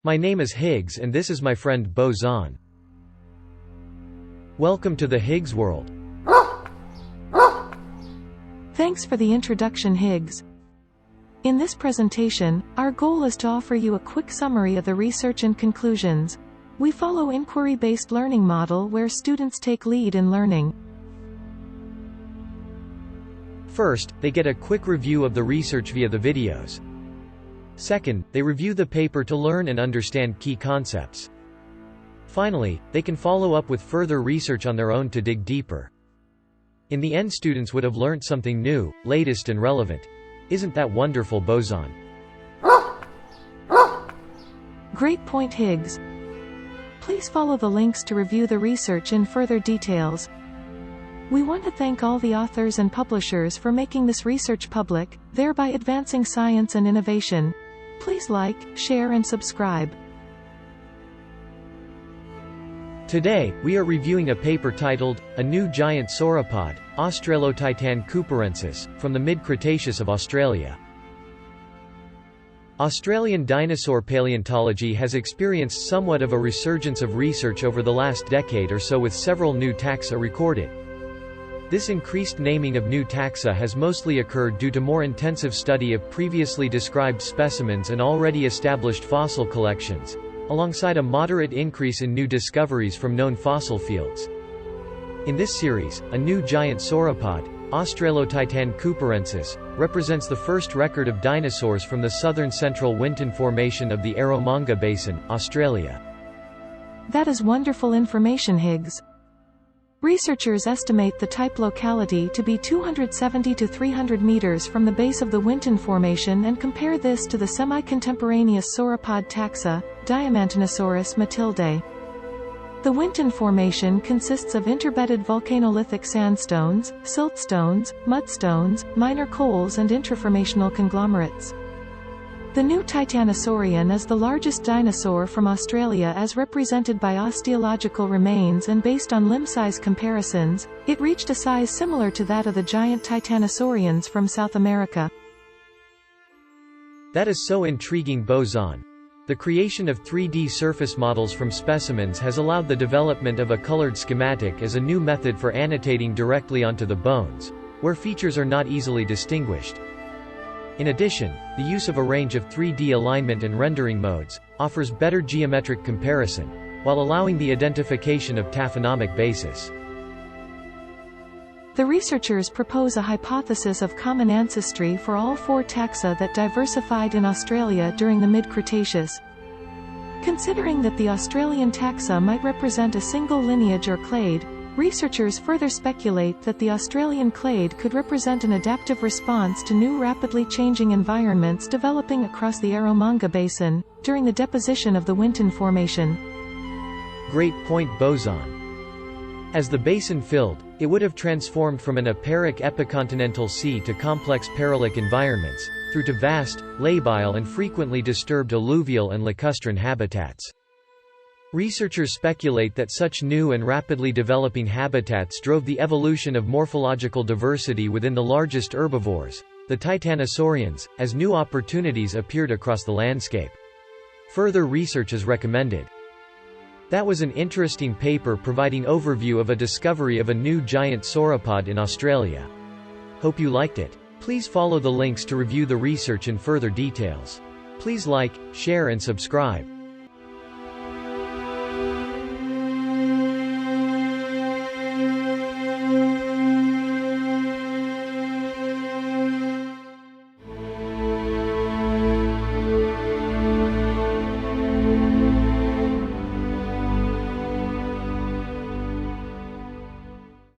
My name is Higgs and this is my friend Boson. Welcome to the Higgs world. Thanks for the introduction, Higgs. In this presentation, our goal is to offer you a quick summary of the research and conclusions. We follow inquiry-based learning model where students take lead in learning. First, they get a quick review of the research via the videos. Second, they review the paper to learn and understand key concepts. Finally, they can follow up with further research on their own to dig deeper. In the end, students would have learned something new, latest and relevant. Isn't that wonderful, Boson? Great point, Higgs. Please follow the links to review the research in further details. We want to thank all the authors and publishers for making this research public, thereby advancing science and innovation. Please like, share and subscribe. Today, we are reviewing a paper titled, A New Giant Sauropod, Australotitan cooperensis, from the mid-Cretaceous of Australia. Australian dinosaur paleontology has experienced somewhat of a resurgence of research over the last decade or so with several new taxa recorded. This increased naming of new taxa has mostly occurred due to more intensive study of previously described specimens and already established fossil collections, alongside a moderate increase in new discoveries from known fossil fields. In this series, a new giant sauropod, Australotitan cooperensis, represents the first record of dinosaurs from the southern central Winton Formation of the Eromanga Basin, Australia. That is wonderful information, Higgs. Researchers estimate the type locality to be 270 to 300 meters from the base of the Winton Formation and compare this to the semi-contemporaneous sauropod taxa, Diamantinosaurus matildae. The Winton Formation consists of interbedded volcanolithic sandstones, siltstones, mudstones, minor coals and intraformational conglomerates. The new Titanosaurian is the largest dinosaur from Australia as represented by osteological remains, and based on limb size comparisons, it reached a size similar to that of the giant Titanosaurians from South America. That is so intriguing, Boson. The creation of 3D surface models from specimens has allowed the development of a colored schematic as a new method for annotating directly onto the bones, where features are not easily distinguished. In addition, the use of a range of 3D alignment and rendering modes offers better geometric comparison, while allowing the identification of taphonomic basis. The researchers propose a hypothesis of common ancestry for all four taxa that diversified in Australia during the mid-Cretaceous. Considering that the Australian taxa might represent a single lineage or clade, researchers further speculate that the Australian clade could represent an adaptive response to new rapidly changing environments developing across the Eromanga Basin, during the deposition of the Winton Formation. Great point, Boson. As the basin filled, it would have transformed from an aperic epicontinental sea to complex paralic environments, through to vast, labile and frequently disturbed alluvial and lacustrine habitats. Researchers speculate that such new and rapidly developing habitats drove the evolution of morphological diversity within the largest herbivores, the Titanosaurians, as new opportunities appeared across the landscape. Further research is recommended. That was an interesting paper providing overview of a discovery of a new giant sauropod in Australia. Hope you liked it. Please follow the links to review the research in further details. Please like, share and subscribe.